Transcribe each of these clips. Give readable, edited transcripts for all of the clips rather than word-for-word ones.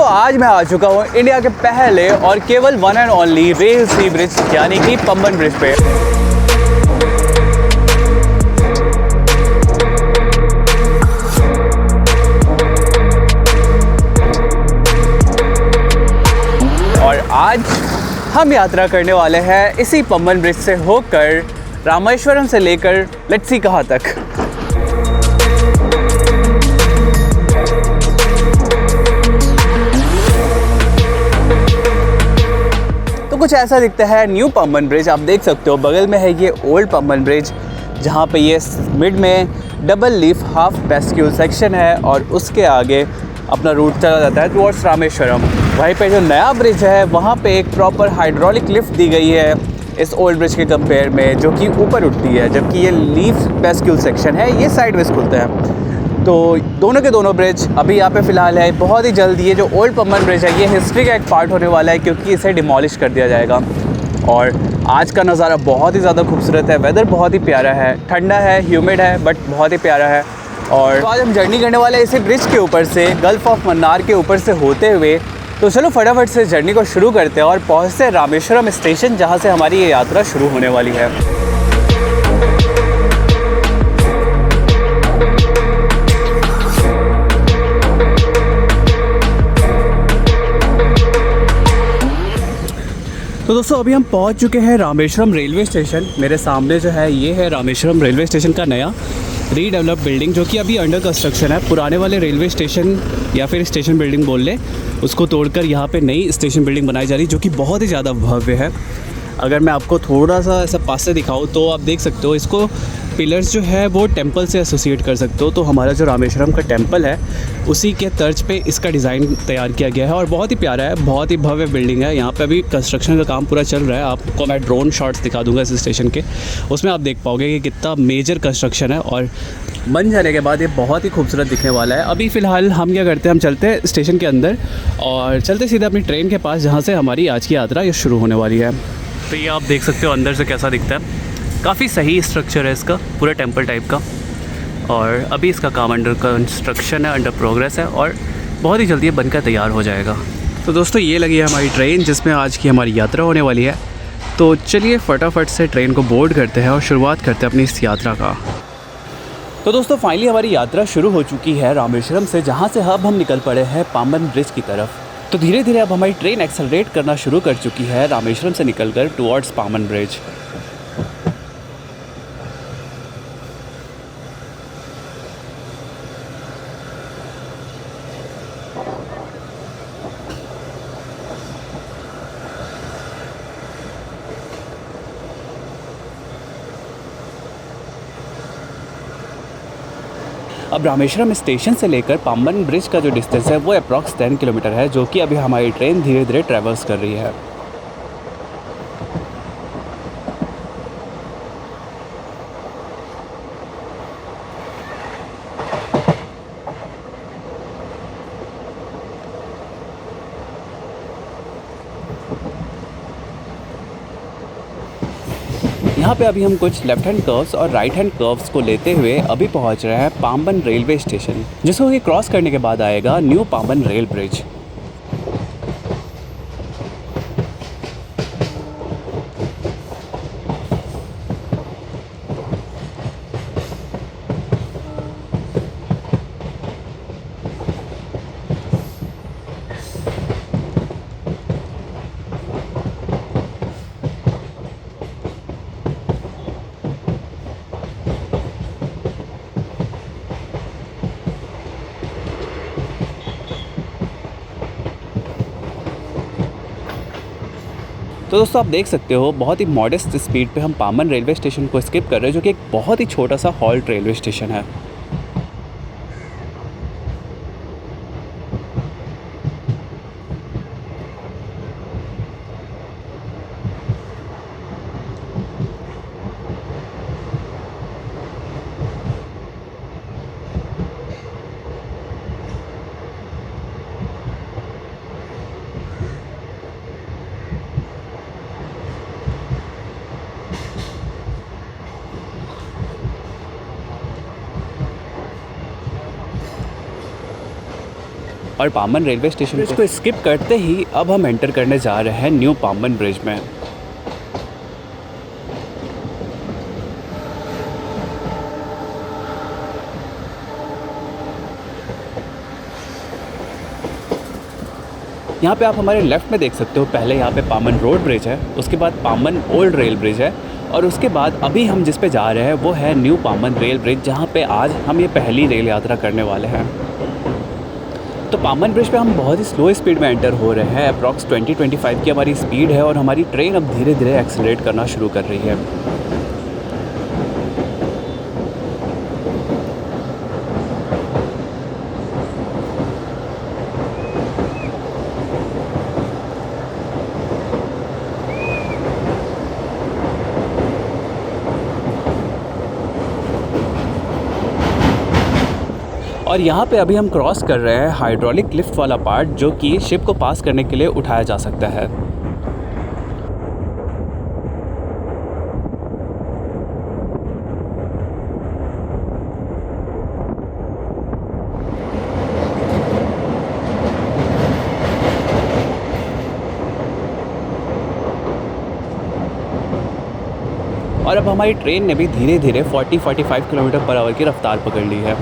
आज मैं आ चुका हूँ इंडिया के पहले और केवल one and only rail sea bridge यानी कि पंबन ब्रिज पे। और आज हम यात्रा करने वाले हैं इसी पंबन ब्रिज से होकर रामेश्वरम से लेकर लेट्स सी कहाँ तक। तो कुछ ऐसा दिखता है न्यू पंबन ब्रिज। आप देख सकते हो बगल में है ये ओल्ड पंबन ब्रिज, जहाँ पे ये मिड में डबल लीफ हाफ बेस्क्यूल सेक्शन है और उसके आगे अपना रूट चला जाता है टुवर्ड्स रामेश्वरम। वहीं पे जो नया ब्रिज है वहाँ पे एक प्रॉपर हाइड्रोलिक लिफ्ट दी गई है इस ओल्ड ब्रिज के कंपेयर में, जो कि ऊपर उठती है, जबकि ये लीफ बेस्क्यूल सेक्शन है ये साइडवेज खुलता है। तो दोनों के दोनों ब्रिज अभी यहाँ पे फ़िलहाल है। बहुत ही जल्द ये जो ओल्ड पंबन ब्रिज है ये हिस्ट्री का एक पार्ट होने वाला है, क्योंकि इसे डिमोलिश कर दिया जाएगा। और आज का नज़ारा बहुत ही ज़्यादा खूबसूरत है, वेदर बहुत ही प्यारा है, ठंडा है, ह्यूमिड है, बट बहुत ही प्यारा है। और तो आज हम जर्नी करने वाले हैं इसी ब्रिज के ऊपर से, गल्फ़ ऑफ मन्नार के ऊपर से होते हुए। तो चलो फटाफट से जर्नी को शुरू करते हैं और पहुँचते हैं रामेश्वरम स्टेशन, जहाँ से हमारी ये यात्रा शुरू होने वाली है। तो दोस्तों अभी हम पहुंच चुके हैं रामेश्वरम रेलवे स्टेशन। मेरे सामने जो है ये है रामेश्वरम रेलवे स्टेशन का नया रीडेवलप बिल्डिंग, जो कि अभी अंडर कंस्ट्रक्शन है। पुराने वाले रेलवे स्टेशन या फिर स्टेशन बिल्डिंग बोल ले, उसको तोड़कर यहाँ पे नई स्टेशन बिल्डिंग बनाई जा रही है, जो कि बहुत ही ज़्यादा भव्य है। अगर मैं आपको थोड़ा सा ऐसा पास से दिखाऊँ तो आप देख सकते हो इसको पिलर्स जो है वो टेंपल से एसोसिएट कर सकते हो। तो हमारा जो रामेश्वरम का टेंपल है उसी के तर्ज पे इसका डिज़ाइन तैयार किया गया है और बहुत ही प्यारा है, बहुत ही भव्य बिल्डिंग है। यहाँ पे अभी कंस्ट्रक्शन का काम पूरा चल रहा है। आपको मैं ड्रोन शॉट्स दिखा दूंगा इस स्टेशन के, उसमें आप देख पाओगे कि कितना मेजर कंस्ट्रक्शन है और बन जाने के बाद ये बहुत ही खूबसूरत दिखने वाला है। अभी फ़िलहाल हम क्या करते हैं, हम चलते हैं स्टेशन के अंदर और चलते सीधे अपनी ट्रेन के पास, जहाँ से हमारी आज की यात्रा ये शुरू होने वाली है। तो ये आप देख सकते हो अंदर से कैसा दिखता है। काफ़ी सही स्ट्रक्चर है इसका, पूरा टेंपल टाइप का। और अभी इसका काम अंडर कंस्ट्रक्शन है, अंडर प्रोग्रेस है और बहुत ही जल्दी ये बनकर तैयार हो जाएगा। तो दोस्तों ये लगी है हमारी ट्रेन, जिसमें आज की हमारी यात्रा होने वाली है। तो चलिए फटाफट से ट्रेन को बोर्ड करते हैं और शुरुआत करते हैं अपनी इस यात्रा का। तो दोस्तों फाइनली हमारी यात्रा शुरू हो चुकी है रामेश्वरम से, जहाँ से अब हम निकल पड़े हैं पंबन ब्रिज की तरफ। तो धीरे धीरे अब हमारी ट्रेन एक्सेलरेट करना शुरू कर चुकी है रामेश्वरम से निकलकर टुवर्ड्स पंबन ब्रिज। अब रामेश्वरम स्टेशन से लेकर पंबन ब्रिज का जो डिस्टेंस है वो अप्रॉक्स 10 किलोमीटर है, जो कि अभी हमारी ट्रेन धीरे धीरे ट्रैवर्स कर रही है। यहाँ पे अभी हम कुछ लेफ्ट हैंड कर्व्स और राइट हैंड कर्व्स को लेते हुए अभी पहुँच रहे हैं पंबन रेलवे स्टेशन, जिसको ये क्रॉस करने के बाद आएगा न्यू पंबन रेल ब्रिज। तो दोस्तों आप देख सकते हो बहुत ही मॉडेस्ट स्पीड पे हम पंबन रेलवे स्टेशन को स्किप कर रहे हैं, जो कि एक बहुत ही छोटा सा हॉल्ट रेलवे स्टेशन है। और पामन रेलवे स्टेशन को स्किप करते ही अब हम एंटर करने जा रहे हैं न्यू पामन ब्रिज में। यहाँ पे आप हमारे लेफ़्ट में देख सकते हो, पहले यहाँ पे पामन रोड ब्रिज है, उसके बाद पामन ओल्ड रेल ब्रिज है, और उसके बाद अभी हम जिस पे जा रहे हैं वो है न्यू पामन रेल ब्रिज, जहाँ पे आज हम ये पहली रेल यात्रा करने वाले हैं। तो पामन ब्रिज पे हम बहुत ही स्लो स्पीड में एंटर हो रहे हैं। अप्रॉक्स 20-25 की हमारी स्पीड है और हमारी ट्रेन अब धीरे धीरे एक्सेलरेट करना शुरू कर रही है। और यहाँ पे अभी हम क्रॉस कर रहे हैं हाइड्रोलिक लिफ्ट वाला पार्ट, जो कि शिप को पास करने के लिए उठाया जा सकता है। और अब हमारी ट्रेन ने भी धीरे धीरे 40-45 किलोमीटर पर आवर की रफ्तार पकड़ ली है।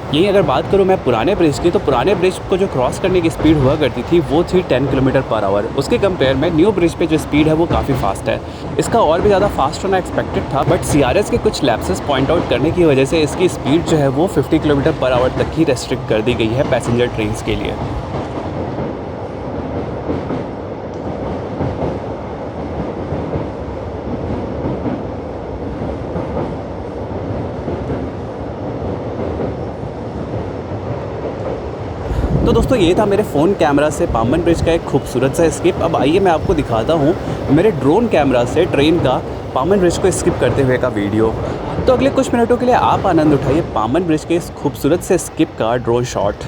यही अगर बात करूँ मैं पुराने ब्रिज की, तो पुराने ब्रिज को जो क्रॉस करने की स्पीड हुआ करती थी वो थी 10 किलोमीटर पर आवर। उसके कंपेयर में न्यू ब्रिज पे जो स्पीड है वो काफ़ी फास्ट है। इसका और भी ज़्यादा फास्ट होना एक्सपेक्टेड था, बट CRS के कुछ लैप्सेस पॉइंट आउट करने की वजह से इसकी स्पीड जो है वो 50 किलोमीटर पर आवर तक ही रेस्ट्रिक्ट कर दी गई है पैसेंजर ट्रेन्स के लिए। तो दोस्तों ये था मेरे फ़ोन कैमरा से पामन ब्रिज का एक खूबसूरत सा स्किप। अब आइए मैं आपको दिखाता हूँ मेरे ड्रोन कैमरा से ट्रेन का पामन ब्रिज को स्किप करते हुए का वीडियो। तो अगले कुछ मिनटों के लिए आप आनंद उठाइए पामन ब्रिज के इस खूबसूरत से स्किप का ड्रोन शॉट।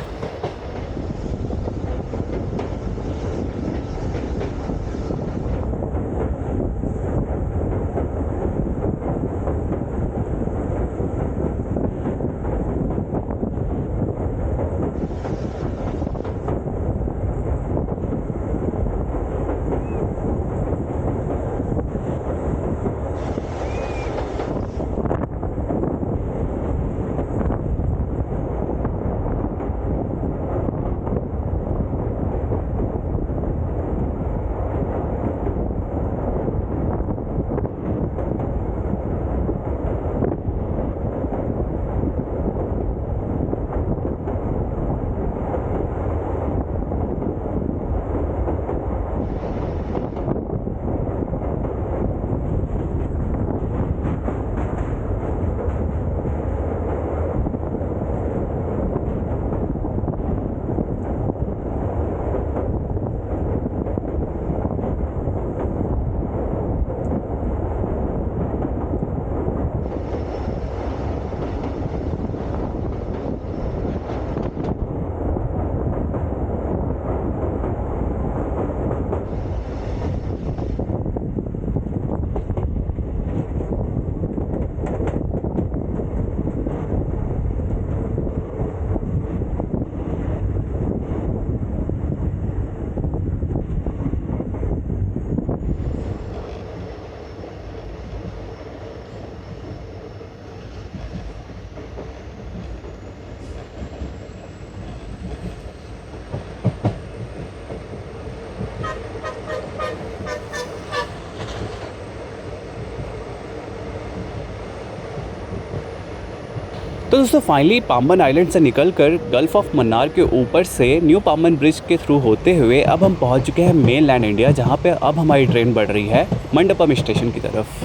तो दोस्तों फाइनली पामन आइलैंड से निकलकर गल्फ ऑफ मन्नार के ऊपर से न्यू पामन ब्रिज के थ्रू होते हुए अब हम पहुंच चुके हैं मेन लैंड इंडिया, जहां पे अब हमारी ट्रेन बढ़ रही है मंडपम स्टेशन की तरफ।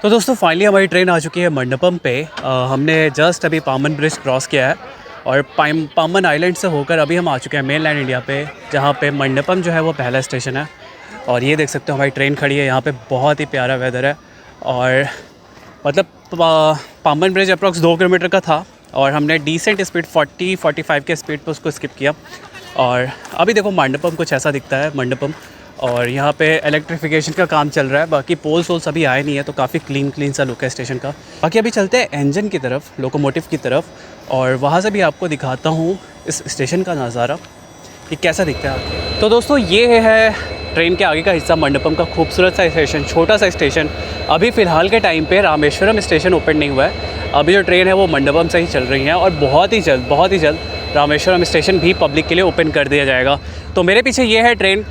तो दोस्तों फाइनली हमारी ट्रेन आ चुकी है मंडपम पे। हमने जस्ट अभी पामन ब्रिज क्रॉस किया है और पामन आइलैंड से होकर अभी हम आ चुके हैं मेन लैंड इंडिया पे, जहाँ पे मंडपम जो है वो पहला स्टेशन है। और ये देख सकते हो हमारी ट्रेन खड़ी है यहाँ पे। बहुत ही प्यारा वेदर है और मतलब पामन ब्रिज अप्रॉक्स 2 किलोमीटर का था और हमने डिसेंट स्पीड 40-45 के स्पीड पर उसको स्किप किया। और अभी देखो मंडपम कुछ ऐसा दिखता है मंडपम। और यहाँ पे इलेक्ट्रिफिकेशन का काम चल रहा है। बाकी पोल्स वोल्स अभी आए नहीं है, तो काफ़ी क्लीन सा लुक है स्टेशन का। बाकी अभी चलते हैं इंजन की तरफ, लोकोमोटिव की तरफ, और वहाँ से भी आपको दिखाता हूँ इस स्टेशन का नज़ारा कि कैसा दिखता है। तो दोस्तों ये है ट्रेन के आगे का हिस्सा, मंडपम का खूबसूरत सा स्टेशन, छोटा सा स्टेशन। अभी फ़िलहाल के टाइम पे रामेश्वरम स्टेशन ओपन नहीं हुआ है। अभी जो ट्रेन है वो मंडपम से ही चल रही है, और बहुत ही जल्द रामेश्वरम स्टेशन भी पब्लिक के लिए ओपन कर दिया जाएगा। तो मेरे पीछे ये है ट्रेन।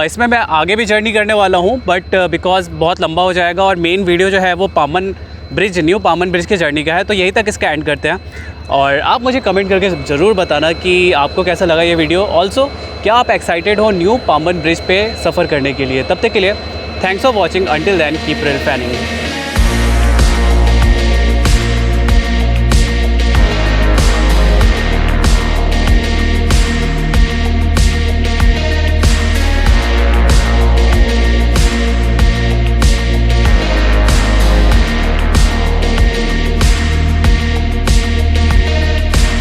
इसमें मैं आगे भी जर्नी करने वाला हूँ, बट बिकॉज़ बहुत लंबा हो जाएगा, और मेन वीडियो जो है वो पामन ब्रिज, न्यू पामन ब्रिज की जर्नी का है। तो यहीं तक इसका एंड करते हैं, और आप मुझे कमेंट करके ज़रूर बताना कि आपको कैसा लगा ये वीडियो। ऑल्सो क्या आप एक्साइटेड हो न्यू पामन ब्रिज पे सफ़र करने के लिए? तब तक के लिए thanks for watching. Until then keep reel fanning.